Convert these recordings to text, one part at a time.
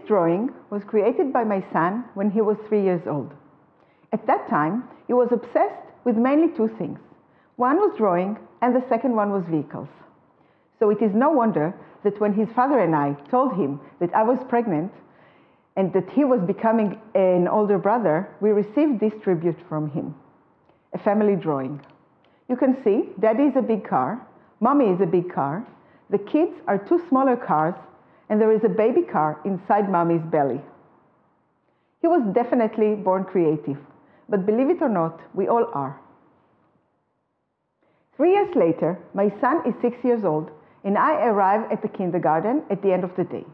drawing was created by my son when he was 3 years old. At that time, he was obsessed with mainly two things. One was drawing, and the second one was vehicles. So it is no wonder that when his father and I told him that I was pregnant and that he was becoming an older brother, we received this tribute from him, a family drawing. You can see Daddy is a big car, Mommy is a big car, the kids are two smaller cars, and there is a baby car inside Mommy's belly. He was definitely born creative, but believe it or not, we all are. 3 years later, my son is 6 years old, and I arrive at the kindergarten at the end of the day.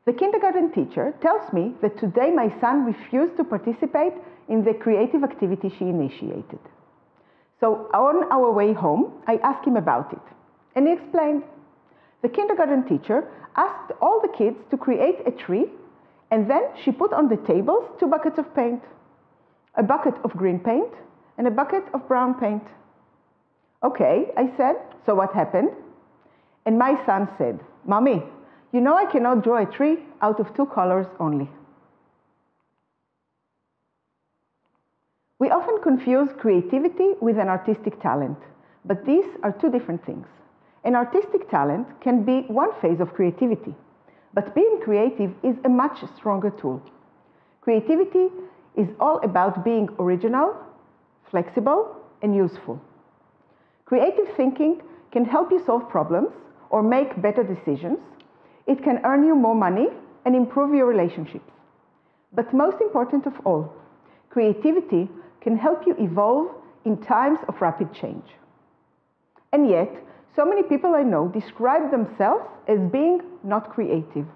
The kindergarten teacher tells me that today my son refused to participate in the creative activity she initiated. So on our way home, I asked him about it, and he explained. The kindergarten teacher asked all the kids to create a tree, and then she put on the tables 2 buckets of paint, a bucket of green paint and a bucket of brown paint. Okay, I said, so what happened? And my son said, Mommy, you know I cannot draw a tree out of 2 colors only. We often confuse creativity with an artistic talent, but these are 2 different things. An artistic talent can be one phase of creativity, but being creative is a much stronger tool. Creativity is all about being original, flexible, and useful. Creative thinking can help you solve problems or make better decisions. It can earn you more money and improve your relationships. But most important of all, creativity can help you evolve in times of rapid change. And yet, so many people I know describe themselves as being not creative.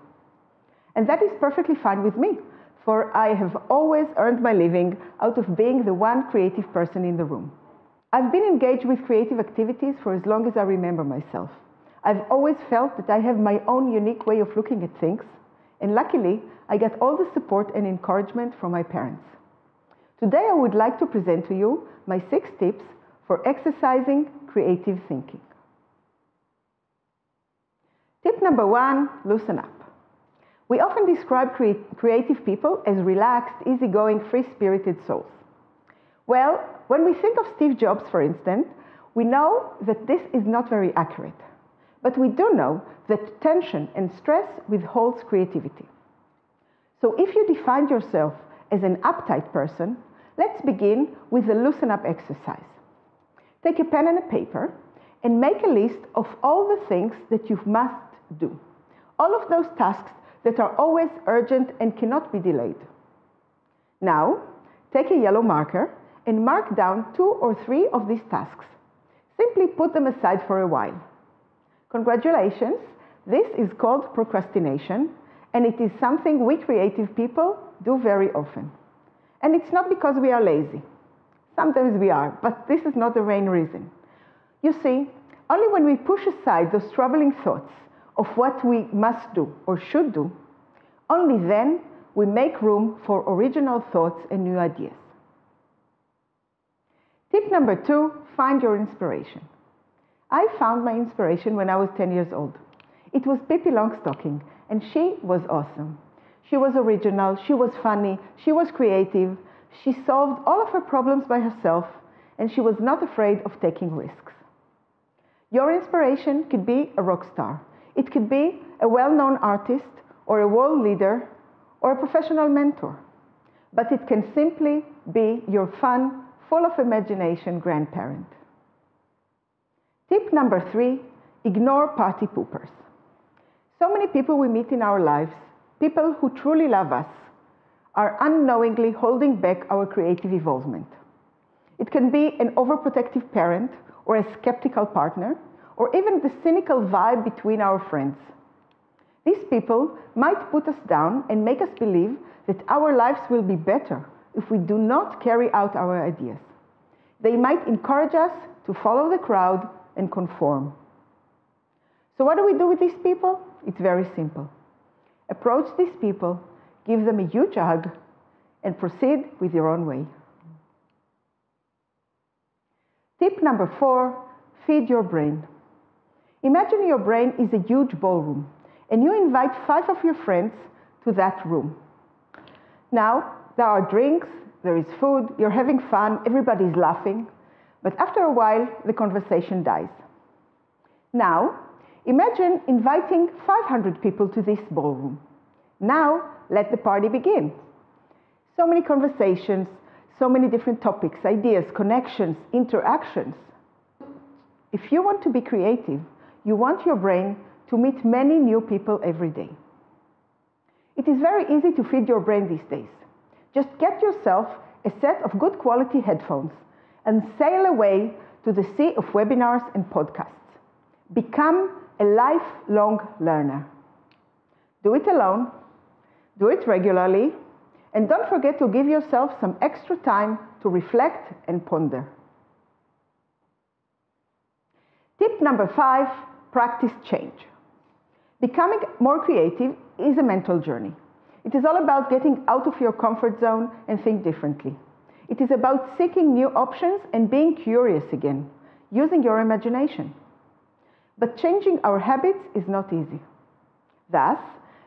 And that is perfectly fine with me, for I have always earned my living out of being the one creative person in the room. I've been engaged with creative activities for as long as I remember myself. I've always felt that I have my own unique way of looking at things, and luckily, I get all the support and encouragement from my parents. Today, I would like to present to you my 6 tips for exercising creative thinking. Tip number 1, loosen up. We often describe creative people as relaxed, easygoing, free-spirited souls. Well, when we think of Steve Jobs, for instance, we know that this is not very accurate. But we do know that tension and stress withholds creativity. So if you define yourself as an uptight person, let's begin with the loosen up exercise. Take a pen and a paper and make a list of all the things that you must do. All of those tasks that are always urgent and cannot be delayed. Now, take a yellow marker and mark down 2 or 3 of these tasks. Simply put them aside for a while. Congratulations, this is called procrastination, and it is something we creative people do very often. And it's not because we are lazy. Sometimes we are, but this is not the main reason. You see, only when we push aside those troubling thoughts of what we must do or should do, only then we make room for original thoughts and new ideas. Tip number 2, find your inspiration. I found my inspiration when I was 10 years old. It was Pippi Longstocking, and she was awesome. She was original, she was funny, she was creative, she solved all of her problems by herself, and she was not afraid of taking risks. Your inspiration could be a rock star. It could be a well-known artist, or a world leader, or a professional mentor. But it can simply be your fun, full of imagination grandparent. Tip number 3, ignore party poopers. So many people we meet in our lives, people who truly love us, are unknowingly holding back our creative involvement. It can be an overprotective parent, or a skeptical partner, or even the cynical vibe between our friends. These people might put us down and make us believe that our lives will be better if we do not carry out our ideas. They might encourage us to follow the crowd and conform. So what do we do with these people? It's very simple. Approach these people, give them a huge hug, and proceed with your own way. Tip number 4, feed your brain. Imagine your brain is a huge ballroom, and you invite 5 of your friends to that room. Now, there are drinks, there is food, you're having fun, everybody's laughing, but after a while, the conversation dies. Now, imagine inviting 500 people to this ballroom. Now, let the party begin. So many conversations, so many different topics, ideas, connections, interactions. If you want to be creative, you want your brain to meet many new people every day. It is very easy to feed your brain these days. Just get yourself a set of good quality headphones and sail away to the sea of webinars and podcasts. Become a lifelong learner. Do it alone, do it regularly, and don't forget to give yourself some extra time to reflect and ponder. Tip number 5, practice change. Becoming more creative is a mental journey. It is all about getting out of your comfort zone and think differently. It is about seeking new options and being curious again, using your imagination. But changing our habits is not easy. Thus,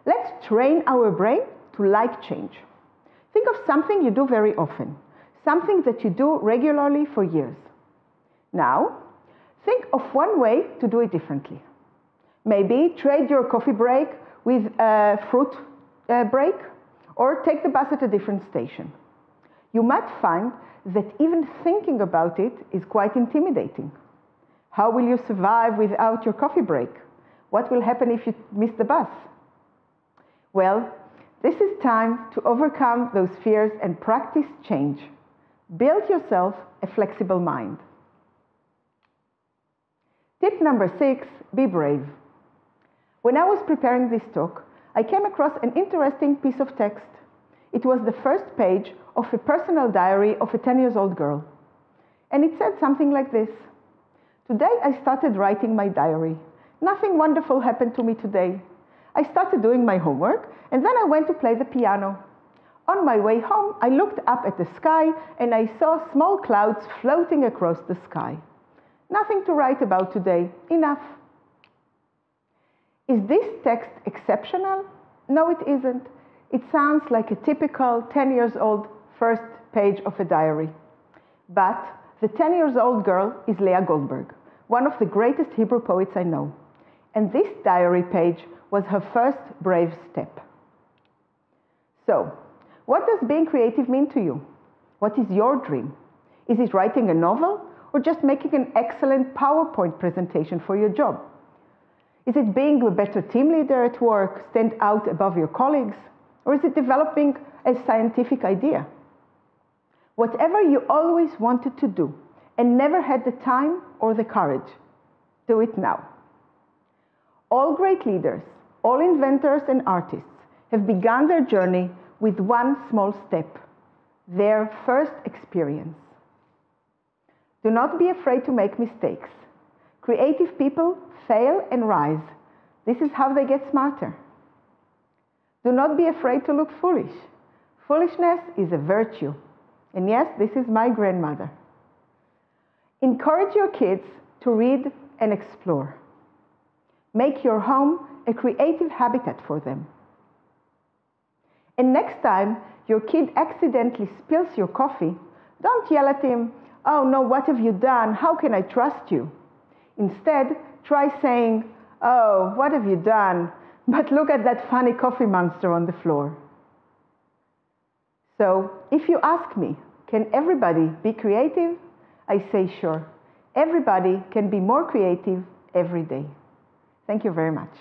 let's train our brain to like change. Think of something you do very often, something that you do regularly for years. Now, think of one way to do it differently. Maybe trade your coffee break with a fruit break, or take the bus at a different station. You might find that even thinking about it is quite intimidating. How will you survive without your coffee break? What will happen if you miss the bus? Well, this is time to overcome those fears and practice change. Build yourself a flexible mind. Tip number 6, be brave. When I was preparing this talk, I came across an interesting piece of text. It was the first page of a personal diary of a 10-year-old girl. And it said something like this: "Today I started writing my diary. Nothing wonderful happened to me today. I started doing my homework, and then I went to play the piano. On my way home, I looked up at the sky, and I saw small clouds floating across the sky. Nothing to write about today. Enough." Is this text exceptional? No, it isn't. It sounds like a typical 10-year-old first page of a diary. But the 10-year-old girl is Leah Goldberg, one of the greatest Hebrew poets I know. And this diary page was her first brave step. So, what does being creative mean to you? What is your dream? Is it writing a novel or just making an excellent PowerPoint presentation for your job? Is it being a better team leader at work, stand out above your colleagues? Or is it developing a scientific idea? Whatever you always wanted to do and never had the time or the courage, do it now. All great leaders, all inventors and artists have begun their journey with one small step, their first experience. Do not be afraid to make mistakes. Creative people fail and rise. This is how they get smarter. Do not be afraid to look foolish. Foolishness is a virtue. And yes, this is my grandmother. Encourage your kids to read and explore. Make your home a creative habitat for them. And next time your kid accidentally spills your coffee, don't yell at him, "Oh no, what have you done? How can I trust you?" Instead, try saying, "Oh, what have you done? But look at that funny coffee monster on the floor." So, if you ask me, can everybody be creative? I say sure. Everybody can be more creative every day. Thank you very much.